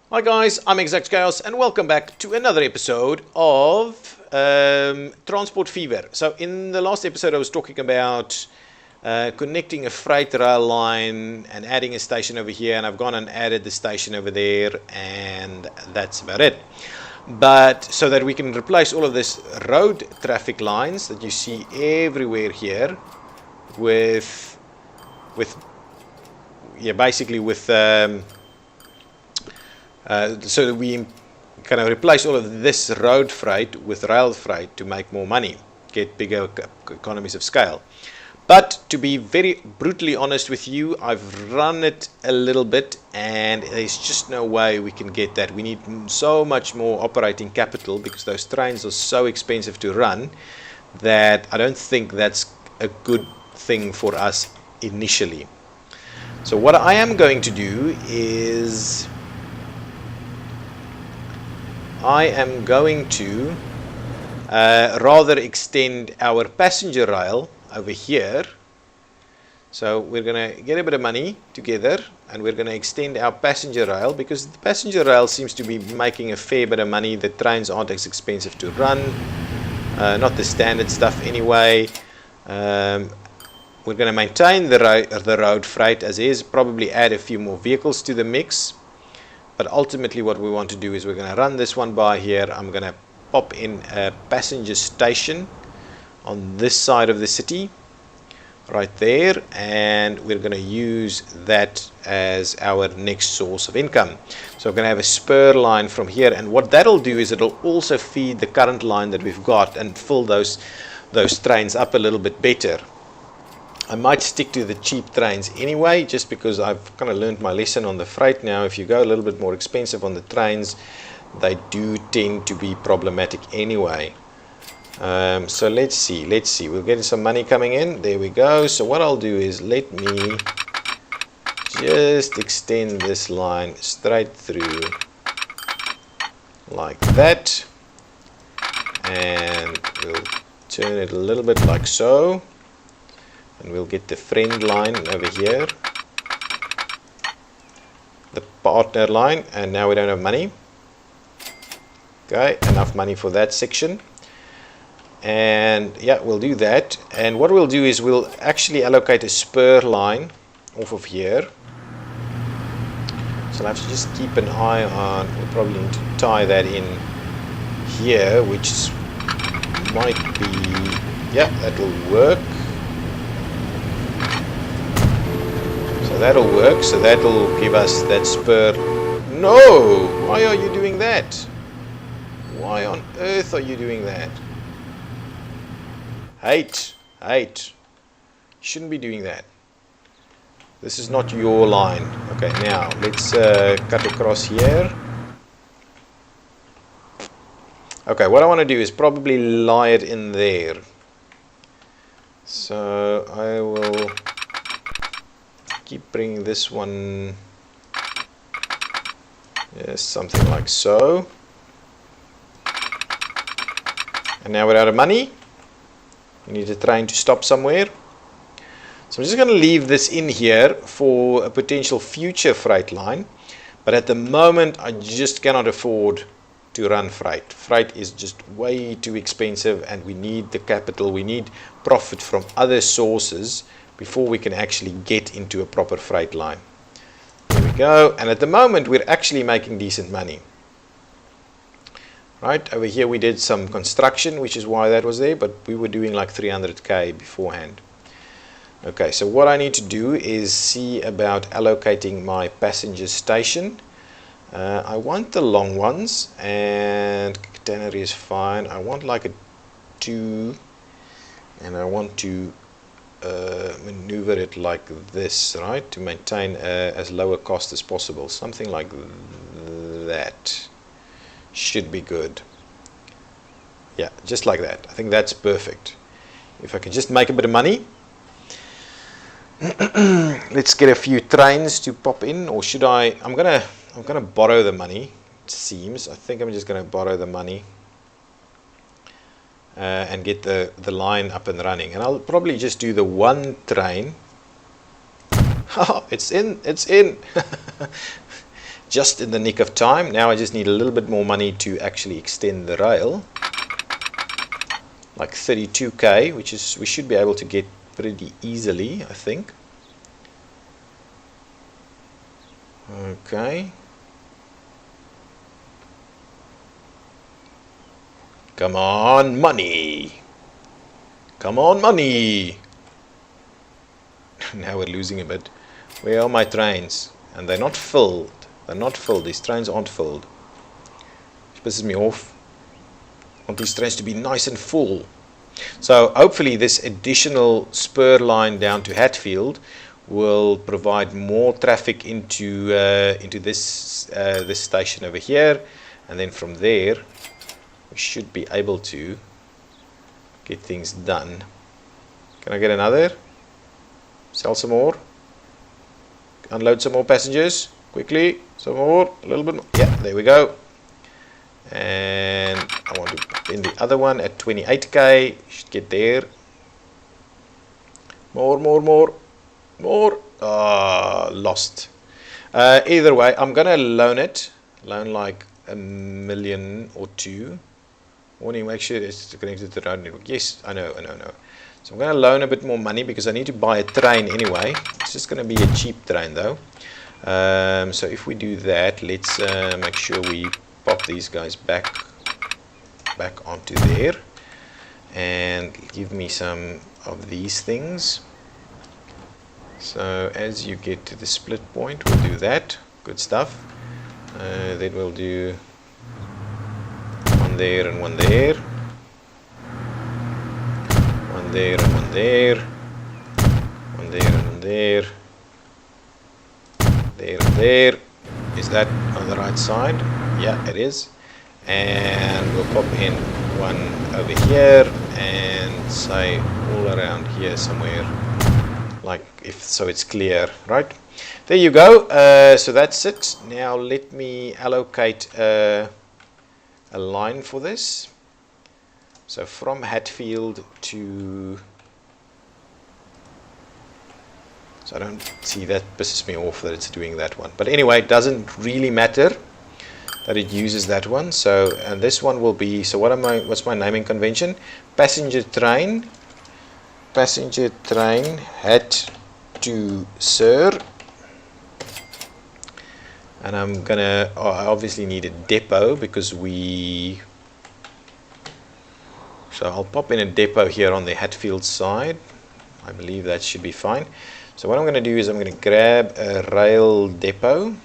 Hi guys, I'm ExactChaos and welcome back to another episode of Transport Fever. So in the last episode I was talking about connecting a freight rail line and adding a station over here, and I've gone and added the station over there, and that's about it. But so that we can replace all of this road traffic lines that you see everywhere here with basically with so that we kind of replace all of this road freight with rail freight to make more money, get bigger economies of scale. But to be very brutally honest with you, I've run it a little bit and there's just no way we can get that. We need so much more operating capital because those trains are so expensive to run that I don't think that's a good thing for us initially. So what I am going to do is I am going to rather extend our passenger rail over here. So we're going to get a bit of money together and we're going to extend our passenger rail, because the passenger rail seems to be making a fair bit of money. The trains aren't as expensive to run, not the standard stuff anyway. We're going to maintain the road freight as is, probably add a few more vehicles to the mix. But ultimately what we want to do is we're going to run this one by here. I'm going to pop in a passenger station on this side of the city, right there, and we're going to use that as our next source of income. So we're going to have a spur line from here, and what that'll do is it'll also feed the current line that we've got and fill those trains up a little bit better. I might stick to the cheap trains anyway, just because I've kind of learned my lesson on the freight now. If you go a little bit more expensive on the trains, they do tend to be problematic anyway. So let's see, we're getting some money coming in. There we go. So what I'll do is let me just extend this line straight through like that, and we'll turn it a little bit like so. And we'll get the friend line over here, the partner line, and now we don't have money. Okay, enough money for that section. And yeah, we'll do that. And what we'll do is we'll actually allocate a spur line off of here. So I'll have to just keep an eye on, we'll probably need to tie that in here, which might be, yeah, that'll work. So that'll work, so that'll give us that spur. No! Why are you doing that? Why on earth are you doing that? Hate. You shouldn't be doing that. This is not your line. Okay, now let's cut across here. Okay, what I want to do is probably lie it in there. So I will keep bringing this one, yes, something like so. And now we're out of money. We need a train to stop somewhere. So I'm just going to leave this in here for a potential future freight line. But at the moment, I just cannot afford to run freight. Freight is just way too expensive, and we need the capital. We need profit from other sources before we can actually get into a proper freight line. There we go. And at the moment, we're actually making decent money. Right, over here we did some construction, which is why that was there, but we were doing like 300k beforehand. Okay, so what I need to do is see about allocating my passenger station. I want the long ones, and catenary is fine. I want like a 2, and I want to maneuver it like this, right, to maintain as low a cost as possible. Something like that should be good. Yeah, just like that. I think that's perfect. If I can just make a bit of money. Let's get a few trains to pop in, or should I'm gonna borrow the money, it seems. I think I'm just gonna borrow the money and get the line up and running, and I'll probably just do the one train. Oh, it's in just in the nick of time. Now I just need a little bit more money to actually extend the rail, like 32k, which is we should be able to get pretty easily, I think. Okay. Come on, money. Come on, money. Now we're losing a bit. Where are my trains? And they're not filled. They're not filled. These trains aren't filled. Which pisses me off. I want these trains to be nice and full. So hopefully this additional spur line down to Hatfield will provide more traffic into this station over here, and then from there we should be able to get things done. Can I get another? Sell some more? Unload some more passengers? Quickly, some more, a little bit more. Yeah, there we go. And I want to put in the other one at 28k. Should get there. More. Lost. Either way, I'm gonna loan like $1 million or two. Warning, make sure it's connected to the road network. Yes, I know. So I'm gonna loan a bit more money because I need to buy a train anyway. It's just gonna be a cheap train though. So if we do that, let's make sure we pop these guys back onto there, and give me some of these things. So as you get to the split point, we'll do that. Good stuff. Then we'll do one there and one there, one there and one there, one there and one there, there and there. Is that on the right side? Yeah, it is. And we'll pop in one over here and say all around here somewhere, like if so it's clear, right? There you go. So that's it. Now let me allocate a line for this. So from Hatfield to, so I don't see, that pisses me off that it's doing that one, but anyway, it doesn't really matter that it uses that one. So, and this one will be, so what's my naming convention? Passenger train hat to Sir. And I'm gonna, I obviously need a depot because so I'll pop in a depot here on the Hatfield side. I believe that should be fine. So what I'm gonna do is I'm gonna grab a rail depot,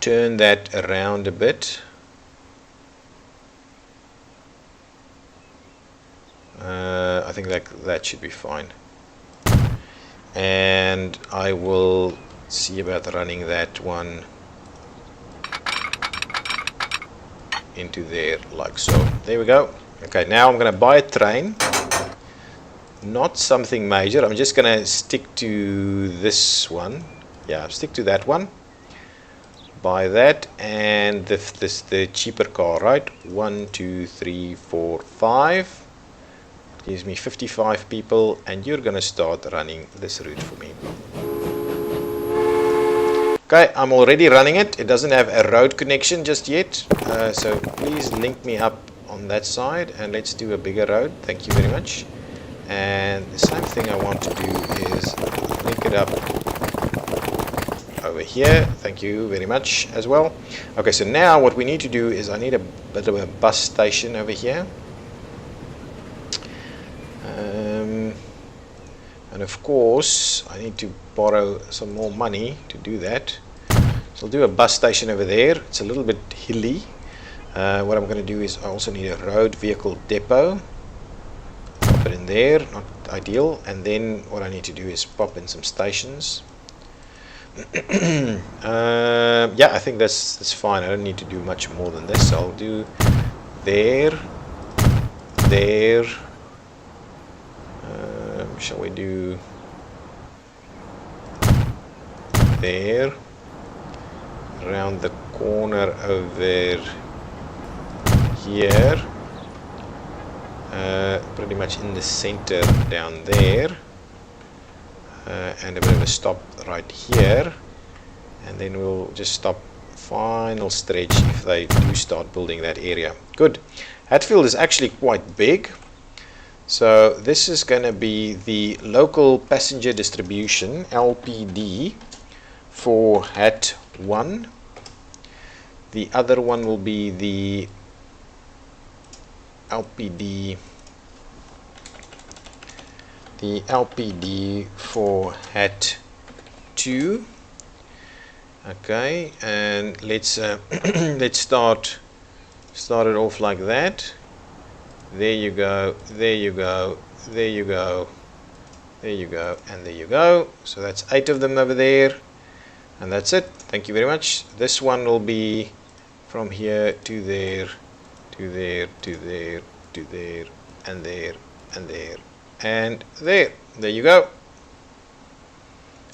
turn that around a bit. I think that should be fine. And I will see about running that one into there like so. There we go. Okay, now I'm going to buy a train. Not something major. I'm just going to stick to this one. Yeah, stick to that one. Buy that, and the cheaper car, right? 1, 2, 3, 4, 5. Gives me 55 people, and you're going to start running this route for me. Okay, I'm already running it. It doesn't have a road connection just yet, so please link me up on that side, and let's do a bigger road. Thank you very much. And the same thing I want to do is link it up over here. Thank you very much as well. Okay, so now what we need to do is I need a bit of a bus station over here. And of course I need to borrow some more money to do that. So I'll do a bus station over there. It's a little bit hilly. What I'm going to do is I also need a road vehicle depot. Pop it in there, not ideal. And then what I need to do is pop in some stations. Yeah, I think that's fine. I don't need to do much more than this. So I'll do there. Shall we do there, around the corner over here, pretty much in the center down there, and a bit of a stop right here, and then we'll just stop. Final stretch if they do start building that area. Good. Hatfield is actually quite big. So this is going to be the local passenger distribution, LPD, for Hat 1. The other one will be the LPD for Hat 2. Okay, and let's let's start it off like that. There you go, there you go, there you go, there you go, and there you go. So that's 8 of them over there, and that's it. Thank you very much. This one will be from here to there, to there, to there, to there, and there, and there, and there. There you go.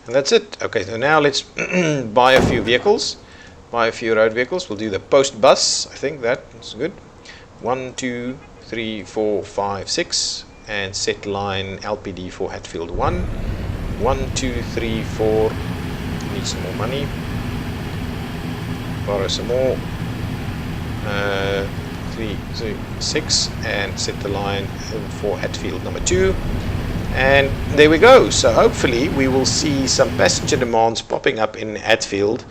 And that's it. Okay, so now let's buy a few vehicles, buy a few road vehicles. We'll do the post bus. I think that's good. 1, 2, 3, 4, 5, 6, and set line LPD for Hatfield 1. 1, 2, 3, 4. Need some more money. Borrow some more. 3, 6, and set the line for Hatfield number 2. And there we go. So hopefully we will see some passenger demands popping up in Hatfield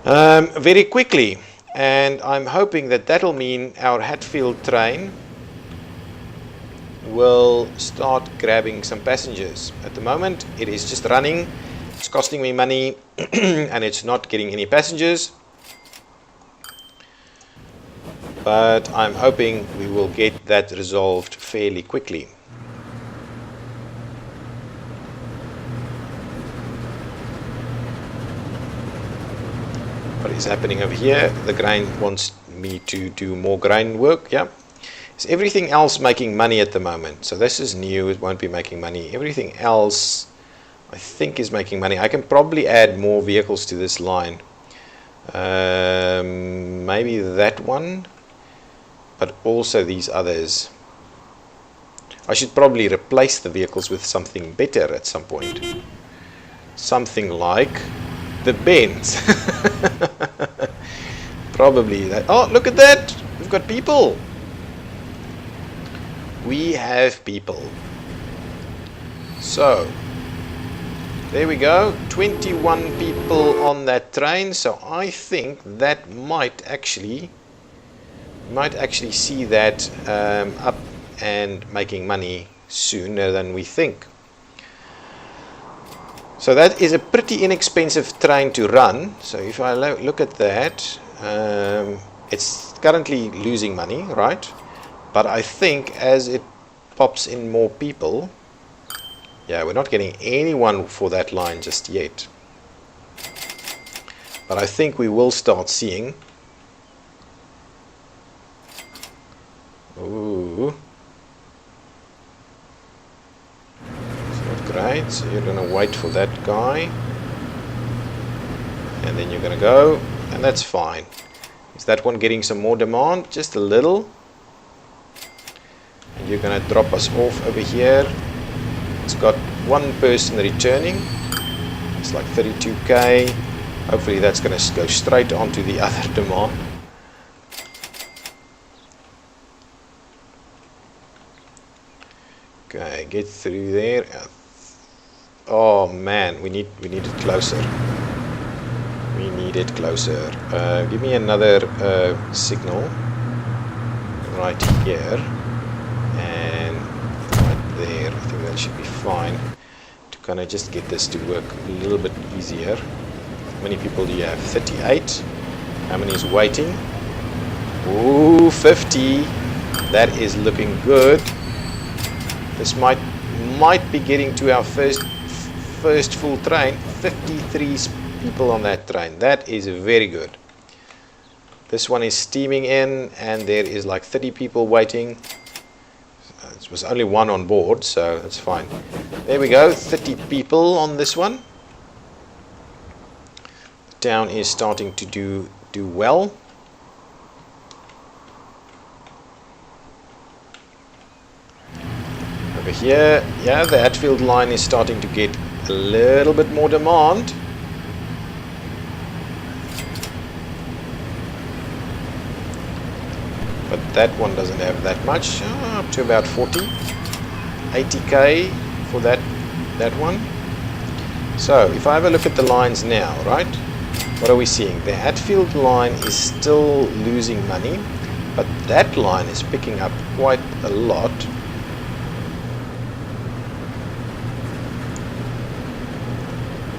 very quickly, and I'm hoping that that'll mean our Hatfield train will start grabbing some passengers. At the moment it is just running, it's costing me money and it's not getting any passengers, but I'm hoping we will get that resolved fairly quickly. What is happening over here? The grain wants me to do more grain work. Yeah, is everything else making money at the moment? So this is new, it won't be making money. Everything else I think is making money. I can probably add more vehicles to this line. Maybe that one, but also these others. I should probably replace the vehicles with something better at some point. Something like the Benz. Probably that. Oh, look at that! We've got people. We have people. So there we go. 21 people on that train. So I think that might actually see that up and making money sooner than we think. So that is a pretty inexpensive train to run. So if I look at that, it's currently losing money, right? But I think as it pops in more people, yeah, we're not getting anyone for that line just yet. But I think we will start seeing. Ooh. Right, so you're going to wait for that guy, and then you're going to go, and that's fine. Is that one getting some more demand? Just a little. And you're going to drop us off over here. It's got one person returning. It's like 32k. Hopefully that's going to go straight onto the other demand. Okay, get through there. Oh man, we need it closer. We need it closer. Give me another signal right here and right there. I think that should be fine to kind of just get this to work a little bit easier. How many people do you have? 38. How many is waiting? Ooh, 50. That is looking good. This might be getting to our first full train. 53 people on that train. That is very good. This one is steaming in, and there is like 30 people waiting. It was only one on board, so that's fine. There we go, 30 people on this one. The town is starting to do well. Over here, yeah, the Hatfield line is starting to get a little bit more demand. that one doesn't have that much, up to about 40, 80k for that one. So if I have a look at the lines now, right, what are we seeing? The Hatfield line is still losing money, but that line is picking up quite a lot.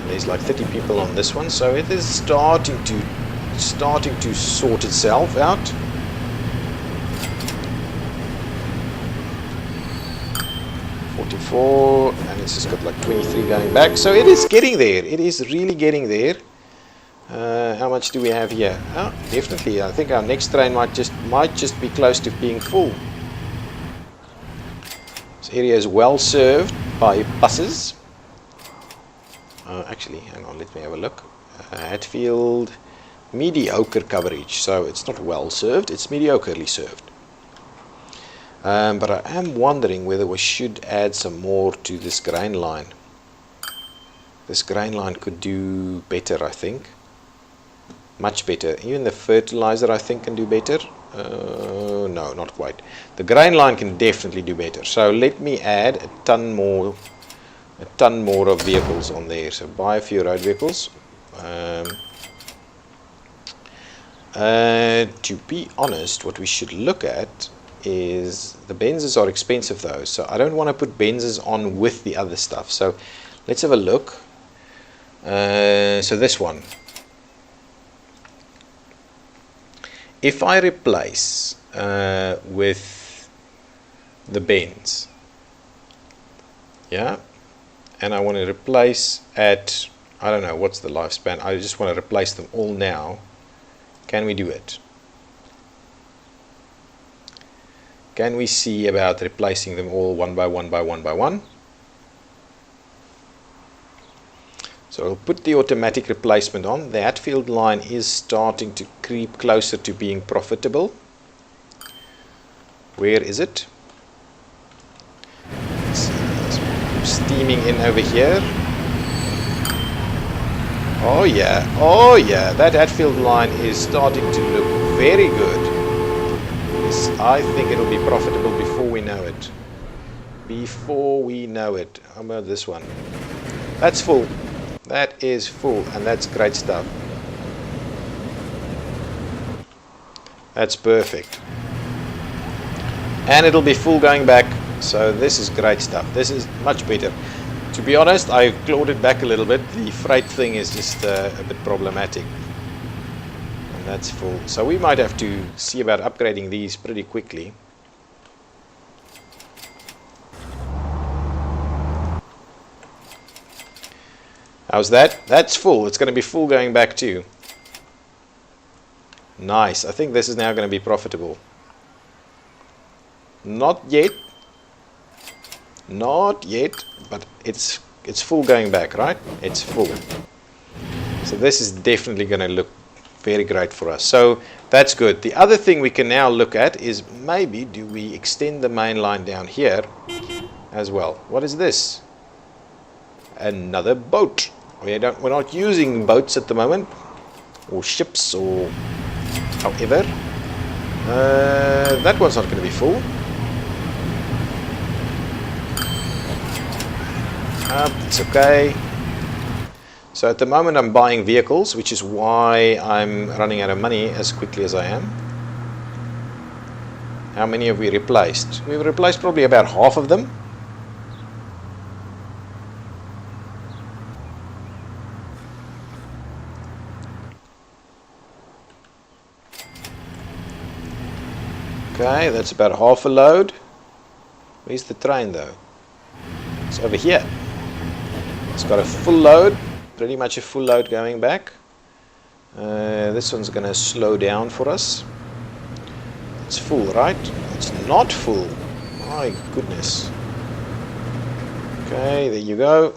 There's like 30 people on this one, so it is starting to sort itself out. And it's just got like 23 going back, so it is getting there. It is really getting there. How much do we have here? Oh, definitely. I think our next train might just be close to being full. This area is well served by buses. Actually, hang on, let me have a look. Hatfield, mediocre coverage, so it's not well served, it's mediocrely served. But I am wondering whether we should add some more to this grain line. This grain line could do better, I think. Much better. Even the fertilizer, I think, can do better. No, not quite. The grain line can definitely do better. So let me add a ton more of vehicles on there. So buy a few road vehicles. To be honest, what we should look at is the Benzes are expensive though, so I don't want to put Benzes on with the other stuff. So let's have a look. So this one, if I replace with the Benz, yeah, and I want to replace at, I don't know what's the lifespan, I just want to replace them all now, can we do it? Can we see about replacing them all one by one by one by one? So I'll put the automatic replacement on. The Hatfield line is starting to creep closer to being profitable. Where is it? It's steaming in over here. Oh yeah, that Hatfield line is starting to look very good. I think it'll be profitable before we know it. Before we know it. How about this one? That's full. That is full, and that's great stuff. That's perfect. And it'll be full going back, so this is great stuff. This is much better. To be honest, I clawed it back a little bit. The freight thing is just a bit problematic. That's full, so we might have to see about upgrading these pretty quickly. How's that? That's full. It's going to be full going back too. Nice. I think this is now going to be profitable. Not yet, but it's full going back, right? It's full. So this is definitely going to look very great for us. So that's good. The other thing we can now look at is maybe do we extend the main line down here as well. What is this? Another boat. We're not using boats at the moment, or ships, or however. That one's not going to be full. It's okay. So at the moment I'm buying vehicles, which is why I'm running out of money as quickly as I am. How many have we replaced? We've replaced probably about half of them. Okay, that's about half a load. Where's the train though? It's over here. It's got a full load. Pretty much a full load going back. This one's going to slow down for us. It's full, right? It's not full. My goodness. Okay, there you go.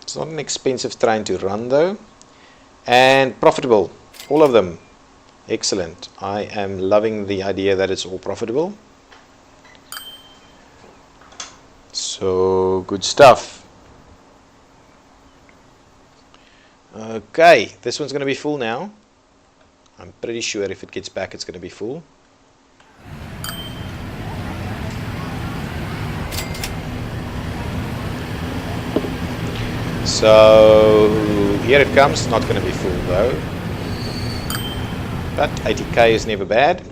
It's not an expensive train to run though. And profitable. All of them. Excellent. I am loving the idea that it's all profitable. So, good stuff. Okay, this one's going to be full now. I'm pretty sure if it gets back it's going to be full. So here it comes. Not going to be full though. But 80k is never bad.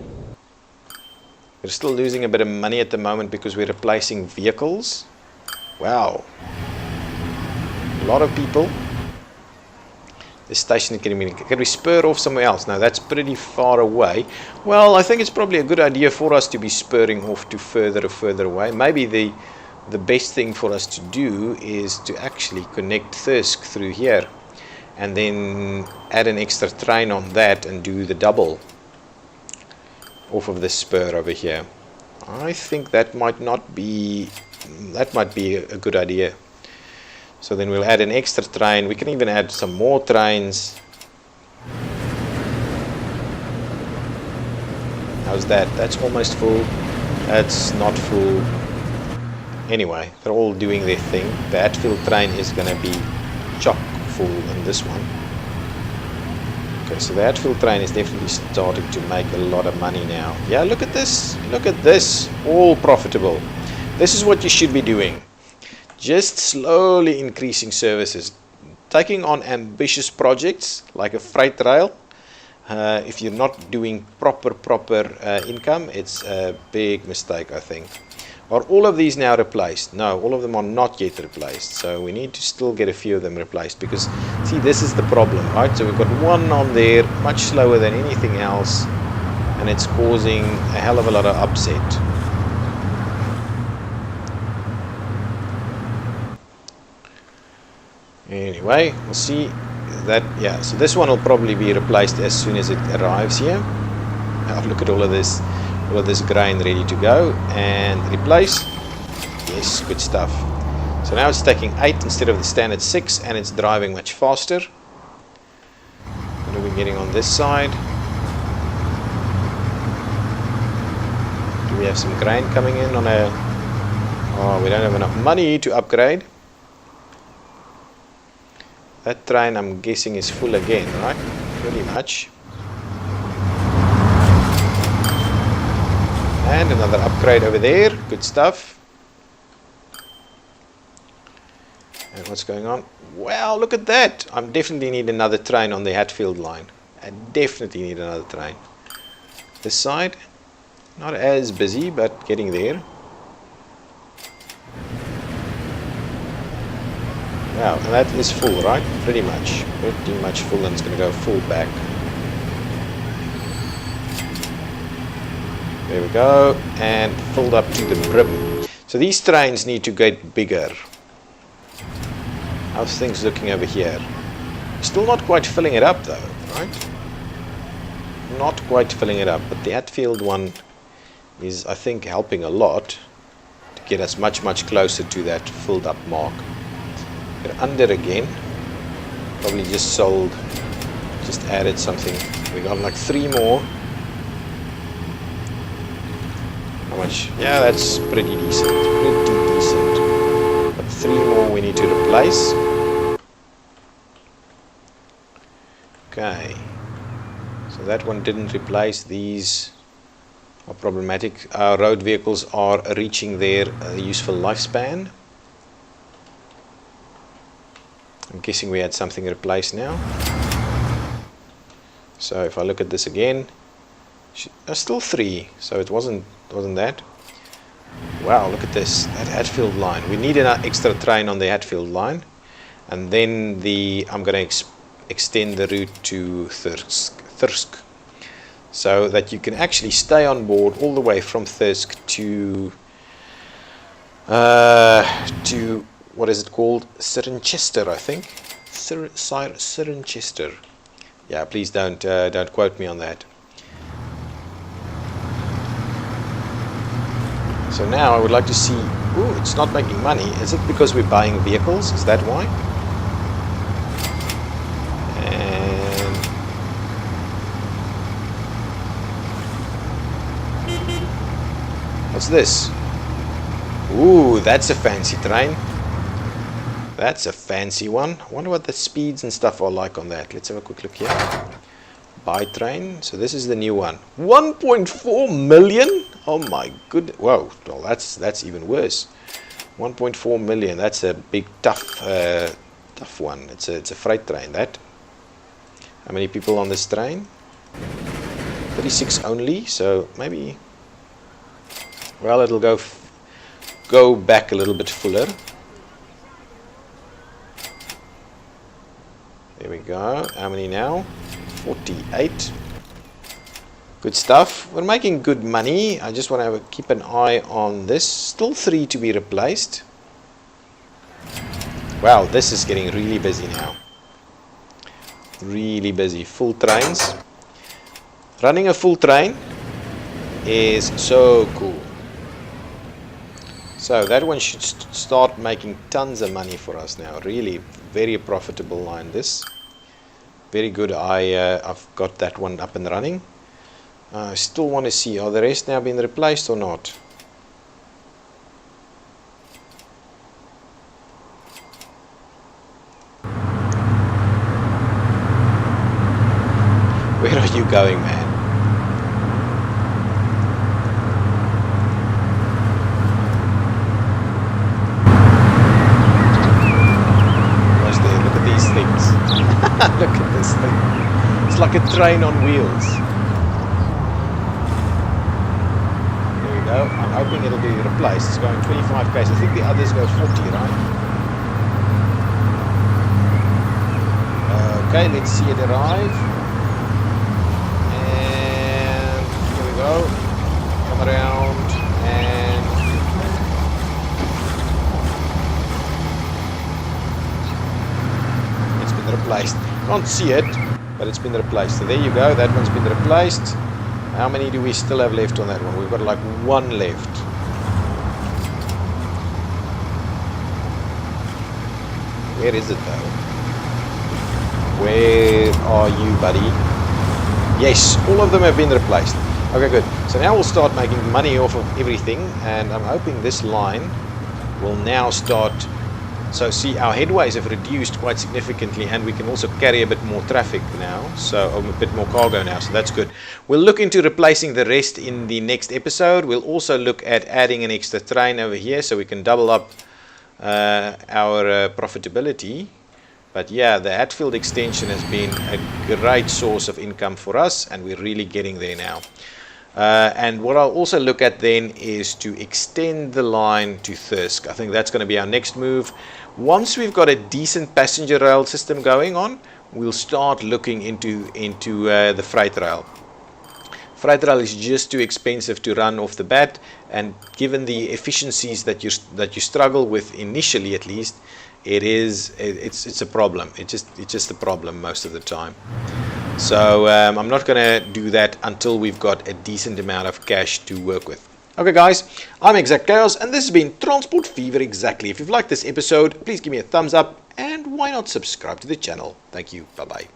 We're still losing a bit of money at the moment because we're replacing vehicles. Wow. A lot of people. The station can we spur off somewhere else? No, that's pretty far away. Well, I think it's probably a good idea for us to be spurring off to further away. Maybe the best thing for us to do is to actually connect Thirsk through here and then add an extra train on that and do the double off of this spur over here. I think that might be a good idea. So then we'll add an extra train. We can even add some more trains. How's that? That's almost full. That's not full. Anyway, they're all doing their thing. The Hatfield train is going to be chock full in this one. Okay, so the Hatfield train is definitely starting to make a lot of money now. Yeah, look at this. Look at this. All profitable. This is what you should be doing. Just slowly increasing services. Taking on ambitious projects like a freight rail. If you're not doing proper income, it's a big mistake, I think. Are all of these now replaced? No, all of them are not yet replaced. So we need to still get a few of them replaced because, see, this is the problem, right? So we've got one on there, much slower than anything else, and it's causing a hell of a lot of upset. Anyway, we'll see that, yeah, so this one will probably be replaced as soon as it arrives here. Now look at all of this grain ready to go, and replace. Yes, good stuff. So now it's taking 8 instead of the standard 6, and it's driving much faster. What are we getting on this side? Do we have some grain coming in on a... Oh, we don't have enough money to upgrade. That train, I'm guessing, is full again, right? Pretty much. And another upgrade over there. Good stuff. And what's going on? Wow, look at that. I definitely need another train on the Hatfield line. I definitely need another train. This side, not as busy, but getting there. Wow, and that is full, right? Pretty much full, and it's going to go full back. There we go, and filled up to the brim. So these trains need to get bigger. How's things looking over here? Still not quite filling it up though, right? Not quite filling it up, but the Hatfield one is, I think, helping a lot to get us much closer to that filled up mark. We're under again. Probably just added something. We got like 3 more. How much? Yeah, that's pretty decent. But 3 more we need to replace. Okay. So that one didn't replace. These are problematic. Our road vehicles are reaching their useful lifespan. I'm guessing we had something replaced now. So if I look at this again, still 3, so it wasn't that. Wow, look at this, that Hatfield line. We need an extra train on the Hatfield line, and then I'm going to extend the route to Thirsk, so that you can actually stay on board all the way from Thirsk to what is it called? Cirencester, I think. Cirencester. Yeah, please don't quote me on that. So now I would like to see. Ooh, it's not making money. Is it because we're buying vehicles? Is that why? And what's this? Ooh, that's a fancy train. That's a fancy one. I wonder what the speeds and stuff are like on that. Let's have a quick look here. Buy train. So this is the new one. 1.4 million? Oh my good. Whoa. Well, that's even worse. 1.4 million. That's a big tough tough one. It's a freight train. That. How many people on this train? 36 only. So maybe. Well, it'll go back a little bit fuller. There we go. How many now? 48. Good stuff. We're making good money. I just want to keep an eye on this. Still 3 to be replaced. Wow, this is getting really busy now. Really busy. Full trains. Running a full train is so cool. So that one should start making tons of money for us now. Really, very profitable line this. Very good. I've got that one up and running. I still want to see, are the rest now being replaced or not? Where are you going, man? Almost there. Look at these things. Look at this thing. It's like a train on wheels. I'm hoping it'll be replaced. It's going 25 k's. I think the others go 40, right? Okay, let's see it arrive. And here we go. Come around and it's been replaced. Can't see it, but it's been replaced. So there you go. That one's been replaced. How many do we still have left on that one? We've got like 1 left. Where is it though? Where are you, buddy? Yes, all of them have been replaced. Okay, good. So now we'll start making money off of everything, and I'm hoping this line will now start. So see, our headways have reduced quite significantly, and we can also carry a bit more traffic now, so a bit more cargo now, so that's good. We'll look into replacing the rest in the next episode. We'll also look at adding an extra train over here so we can double up our profitability. But yeah, the Hatfield extension has been a great source of income for us, and we're really getting there now. And what I'll also look at then is to extend the line to Thirsk. I think that's going to be our next move. Once we've got a decent passenger rail system going on, we'll start looking into the freight rail. Freight rail is just too expensive to run off the bat, and given the efficiencies that you struggle with initially, at least, it's a problem. It's just a problem most of the time. So I'm not going to do that until we've got a decent amount of cash to work with. Okay guys, I'm ExactChaos, and this has been Transport Fever Exactly. If you've liked this episode, please give me a thumbs up, and why not subscribe to the channel. Thank you. Bye bye.